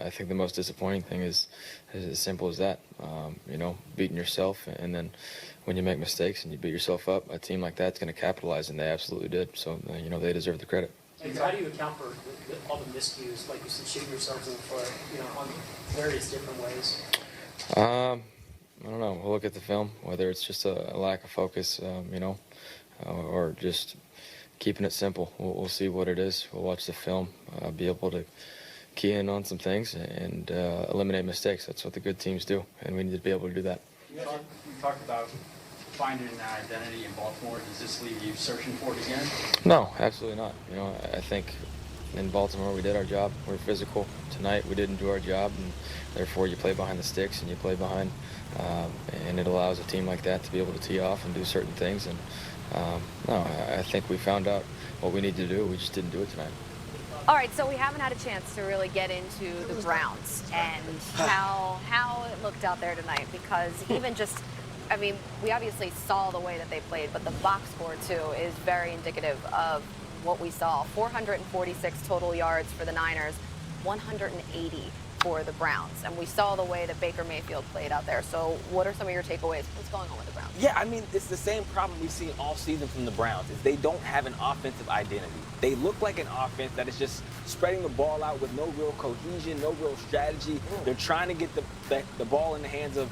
I think the most disappointing thing is as simple as that. Beating yourself, and then when you make mistakes and you beat yourself up, a team like that's going to capitalize, and they absolutely did. So, they deserve the credit. And how do you account for all the miscues, like you said, shooting yourselves in the foot, on various different ways? I don't know. We'll look at the film, whether it's just a lack of focus, or just keeping it simple. We'll see what it is. We'll watch the film, be able to key in on some things and eliminate mistakes. That's what the good teams do, and we need to be able to do that. You talked about finding an identity in Baltimore. Does this leave you searching for it again? No, absolutely not. I think in Baltimore we did our job. We're physical. Tonight we didn't do our job, and therefore you play behind the sticks and you play behind, and it allows a team like that to be able to tee off and do certain things. And no, I think we found out what we need to do. We just didn't do it tonight. All right, so we haven't had a chance to really get into the Browns and how it looked out there tonight, because even just, we obviously saw the way that they played, but the box score, too, is very indicative of what we saw. 446 total yards for the Niners, 180 for the Browns. And we saw the way that Baker Mayfield played out there. So what are some of your takeaways? What's going on with the Browns? Yeah, it's the same problem we've seen all season from the Browns, is they don't have an offensive identity. They look like an offense that is just spreading the ball out with no real cohesion, no real strategy. They're trying to get the ball in the hands of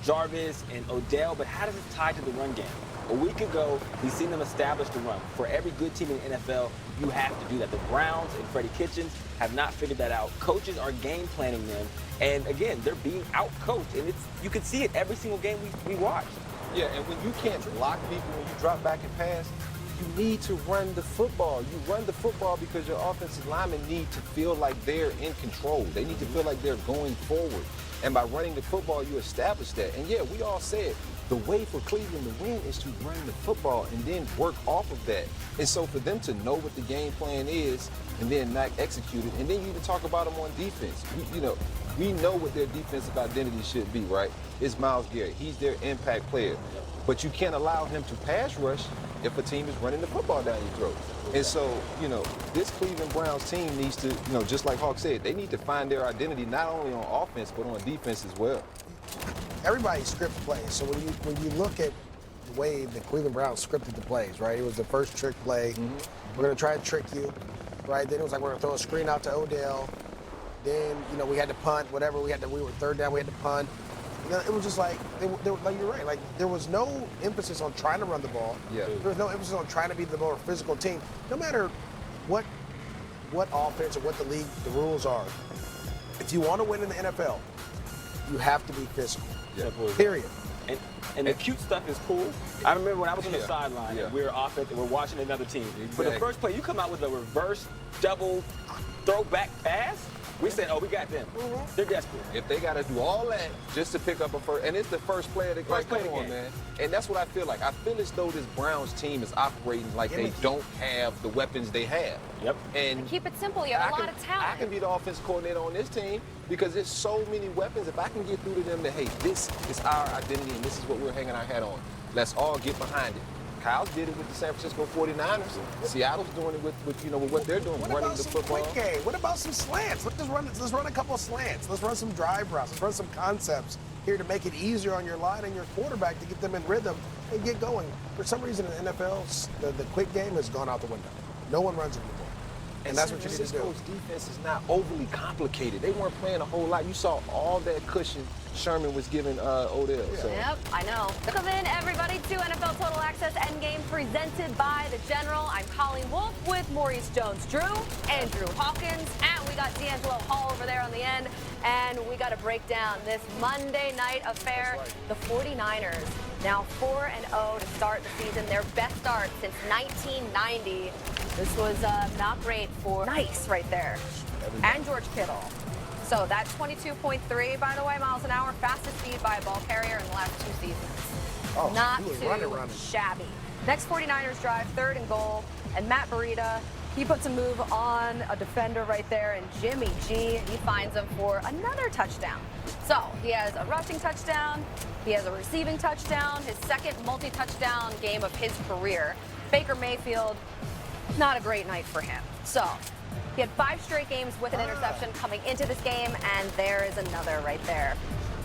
Jarvis and Odell, but how does it tie to the run game? A week ago, we've seen them establish the run. For every good team in the NFL, you have to do that. The Browns and Freddie Kitchens have not figured that out. Coaches are game planning them, and again, they're being out-coached, and you can see it every single game we watch. Yeah, and when you can't block people when you drop back and pass, you need to run the football. You run the football because your offensive linemen need to feel like they're in control. They need to feel like they're going forward. And by running the football, you establish that. And yeah, we all said the way for Cleveland to win is to run the football and then work off of that. And so for them to know what the game plan is and then not execute it, and then you even talk about them on defense. We know what their defensive identity should be, right? It's Myles Garrett. He's their impact player. But you can't allow him to pass rush if a team is running the football down your throat. And so, this Cleveland Browns team needs to, just like Hawk said, they need to find their identity not only on offense, but on defense as well. Everybody script plays. So when you look at the way the Cleveland Browns scripted the plays, right? It was the first trick play. We're going to try to trick you, right? Then it was like we're going to throw a screen out to Odell. Then, we had to punt, whatever. We were third down, we had to punt. It was just like like you're right. Like there was no emphasis on trying to run the ball. Yeah. There was no emphasis on trying to be the more physical team. No matter what offense or what the rules are, if you want to win in the NFL, you have to be physical. Yeah. Period. And the cute stuff is cool. I remember when I was on the sideline and we were offensive, we're watching another team. For the first play, you come out with a reverse double throwback pass. We said, we got them. They're desperate. If they got to do all that just to pick up a first, and it's the first play of the First play come of the on, game. man. And that's what I feel like. I feel as though this Browns team is operating like they don't have the weapons they have. Yep. And Keep it simple. You have a lot of talent. I can be the offense coordinator on this team because there's so many weapons. If I can get through to them that, hey, this is our identity and this is what we're hanging our hat on, let's all get behind it. Kyle did it with the San Francisco 49ers. Seattle's doing it with what they're doing, running the football. Quick game? What about some slants? Let's run a couple of slants. Let's run some drive routes. Let's run some concepts here to make it easier on your line and your quarterback to get them in rhythm and get going. For some reason in the NFL, the quick game has gone out the window. No one runs it anymore. And that's what you need to do. San Francisco's defense is not overly complicated. They weren't playing a whole lot. You saw all that cushion Sherman was giving Odell. Yeah. So. Yep, I know. Welcome in, everybody, to NFL Total Access Endgame presented by The General. I'm Colleen Wolfe with Maurice Jones-Drew, Andrew Hawkins, and we got D'Angelo Hall over there on the end. And we got to break down this Monday night affair. Right. The 49ers now 4-0 to start the season, their best start since 1990. This was not great for Nice right there. And George Kittle. So that 22.3, by the way, miles an hour, fastest speed by a ball carrier in the last 2 seasons. Oh, Not he was too running. shabby. Next 49ers drive, 3rd and goal, and Matt Breida, he puts a move on a defender right there, and Jimmy G, he finds him for another touchdown. So he has a rushing touchdown, he has a receiving touchdown, his second multi-touchdown game of his career. Baker Mayfield, not a great night for him. So he had 5 straight games with an interception coming into this game, and there is another right there.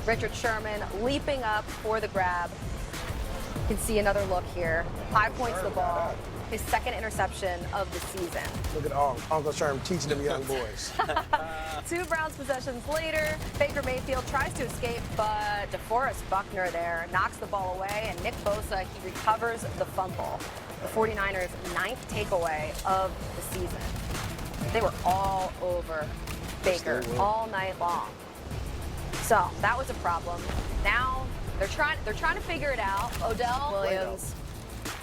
Richard Sherman leaping up for the grab. You can see another look here. 5 points to the ball. His 2nd interception of the season. Look at Uncle Sherman teaching them young boys. 2 Browns possessions later, Baker Mayfield tries to escape, but DeForest Buckner there knocks the ball away, and Nick Bosa, he recovers the fumble. The 49ers' 9th takeaway of the season. They were all over Baker all night long. So that was a problem. Now they're trying to figure it out. Odell Williams,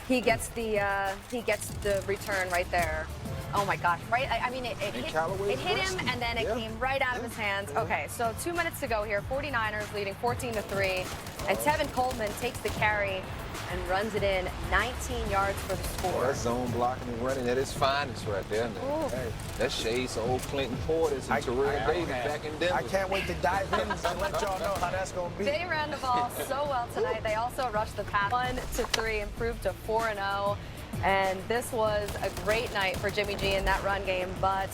he gets the return right there. Oh my gosh, right? I mean, it hit him, and then it came right out of his hands. Okay, so 2 minutes to go here. 49ers leading 14-3, and Tevin Coleman takes the carry and runs it in 19 yards for the score. That zone blocking and running at its finest right there. Hey, that shades old Clinton Portis and Terrell Davis back in Denver. I can't wait to dive in and let y'all know how that's going to be. They ran the ball so well tonight. They also rushed the pass 1-3, improved to 4-0. And this was a great night for Jimmy G in that run game, but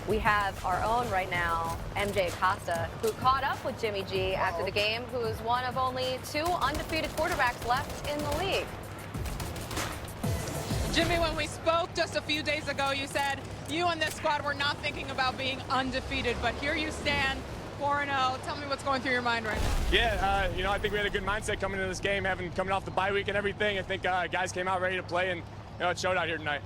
we have our own right now, MJ Acosta, who caught up with Jimmy G after the game, who is one of only 2 undefeated quarterbacks left in the league. Jimmy, when we spoke just a few days ago, you said you and this squad were not thinking about being undefeated, but here you stand, 4-0. Tell me what's going through your mind right now. Yeah, I think we had a good mindset coming into this game, coming off the bye week and everything. I think guys came out ready to play, and it showed out here tonight.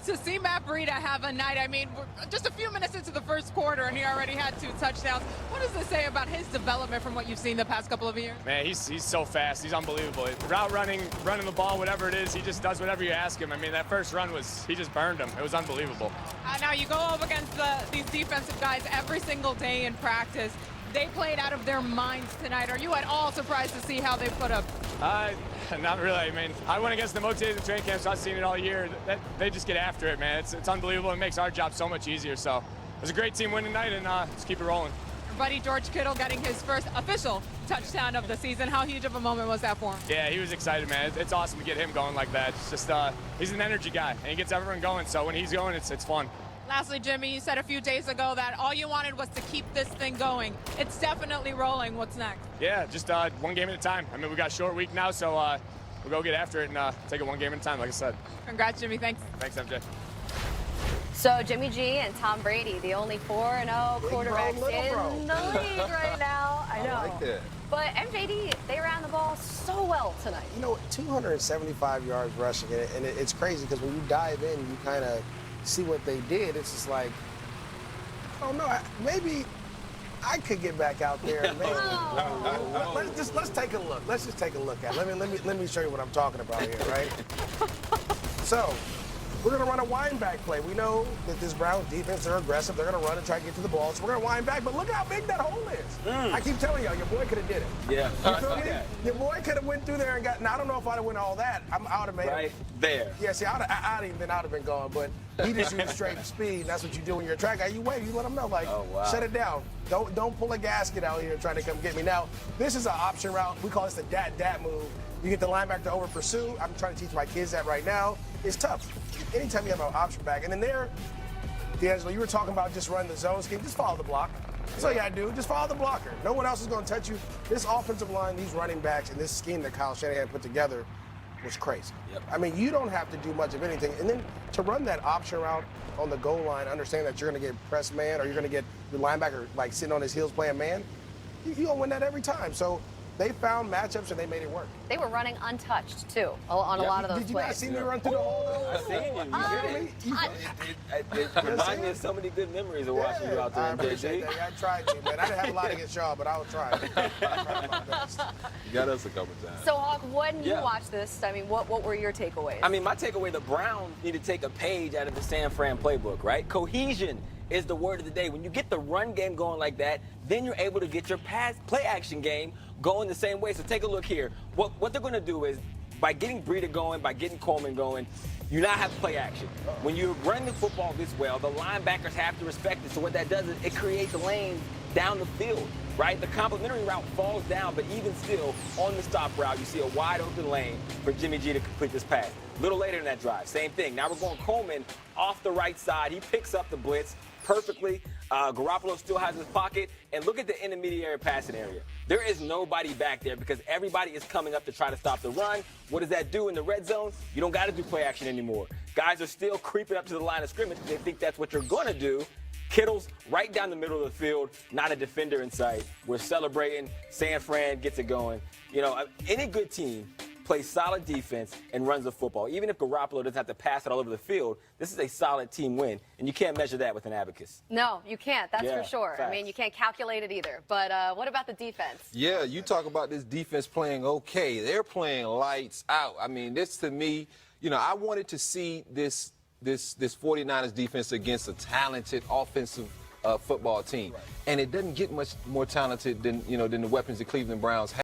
To see Matt Breida have a night, I mean, we're just a few minutes into the first quarter, and he already had 2 touchdowns. What does this say about his development from what you've seen the past couple of years? Man, he's so fast. He's unbelievable. Route running the ball, whatever it is, he just does whatever you ask him. I mean, that first run he just burned him. It was unbelievable. Now, you go up against these defensive guys every single day in practice. They played out of their minds tonight. Are you at all surprised to see how they put up? Not really. I mean, I went against the motivated training camp, so I've seen it all year. They just get after it, man. It's unbelievable. It makes our job so much easier. So it was a great team win tonight, and just keep it rolling. Your buddy George Kittle getting his first official touchdown of the season. How huge of a moment was that for him? Yeah, he was excited, man. It's awesome to get him going like that. It's just he's an energy guy, and he gets everyone going. So when he's going, it's fun. Lastly, Jimmy, you said a few days ago that all you wanted was to keep this thing going. It's definitely rolling. What's next? Yeah, just 1 game at a time. I mean, we got a short week now, so we'll go get after it and take it 1 game at a time, like I said. Congrats, Jimmy. Thanks. Thanks, MJ. So Jimmy G and Tom Brady, the only 4-0 quarterbacks in the league right now. I know. I like that. But MJD, they ran the ball so well tonight. 275 yards rushing, and it's crazy because when you dive in, you kind of see what they did. It's just like, I don't know, maybe I could get back out there. And maybe, let's take a look. Let's just take a look at it. Let me show you what I'm talking about here, right? So, we're going to run a wind back play. We know that this Browns defense, they're aggressive. They're going to run and try to get to the ball. So we're going to wind back. But look how big that hole is. I keep telling y'all, your boy could have did it. Yeah. You feel me? Your boy could have went through there and got. Now I don't know if I'd have went all that. I would have made Right there. Yeah, see, I'd have been gone. But he just used straight speed. And that's what you do when you're a track guy. You wait. You let him know, like, shut it down. Don't pull a gasket out here trying to come get me. Now, this is an option route. We call this the dat move. You get the linebacker to over pursue. I'm trying to teach my kids that right now. It's tough. Anytime you have an option back. And then there, D'Angelo, you were talking about just running the zone scheme. Just follow the block. That's all you got to do. Just follow the blocker. No one else is going to touch you. This offensive line, these running backs, and this scheme that Kyle Shanahan put together was crazy. Yep. I mean, you don't have to do much of anything. And then to run that option route on the goal line, understand that you're going to get press man or you're going to get your linebacker like sitting on his heels playing man, you're going to win that every time. So they found matchups and they made it work. They were running untouched, too, on a lot of those Did you plays. not see me run through the hole? I seen you. It reminds me of so many good memories of watching you out there I in appreciate JG. that. I tried to, man. I didn't have a lot against y'all, but I was trying. I tried my best. You got us a couple times. So, Hawk, when you Yeah. watched this, I mean, what were your takeaways? I mean, my takeaway, the Browns need to take a page out of the San Fran playbook, right? Cohesion is the word of the day. When you get the run game going like that, then you're able to get your play action game going the same way. So take a look here. What they're going to do is, by getting Breida going, by getting Coleman going, you now have play action. When you run the football this well, the linebackers have to respect it. So what that does is it creates lanes down the field, right? The complementary route falls down, but even still, on the stop route, you see a wide open lane for Jimmy G to complete this pass. A little later in that drive, same thing. Now we're going Coleman off the right side. He picks up the blitz perfectly. Garoppolo still has his pocket. And look at the intermediary passing area. There is nobody back there because everybody is coming up to try to stop the run. What does that do in the red zone? You don't got to do play action anymore. Guys are still creeping up to the line of scrimmage because they think that's what you're going to do. Kittle's right down the middle of the field, not a defender in sight. We're celebrating. San Fran gets it going. You know, any good team plays solid defense and runs the football. Even if Garoppolo doesn't have to pass it all over the field, this is a solid team win, and you can't measure that with an abacus. No, you can't. That's Yeah, for sure. facts. I mean, you can't calculate it either. But what about the defense? Yeah, you talk about this defense playing okay. They're playing lights out. I mean, this to me, you know, I wanted to see this 49ers defense against a talented offensive football team. And it doesn't get much more talented than the weapons the Cleveland Browns have.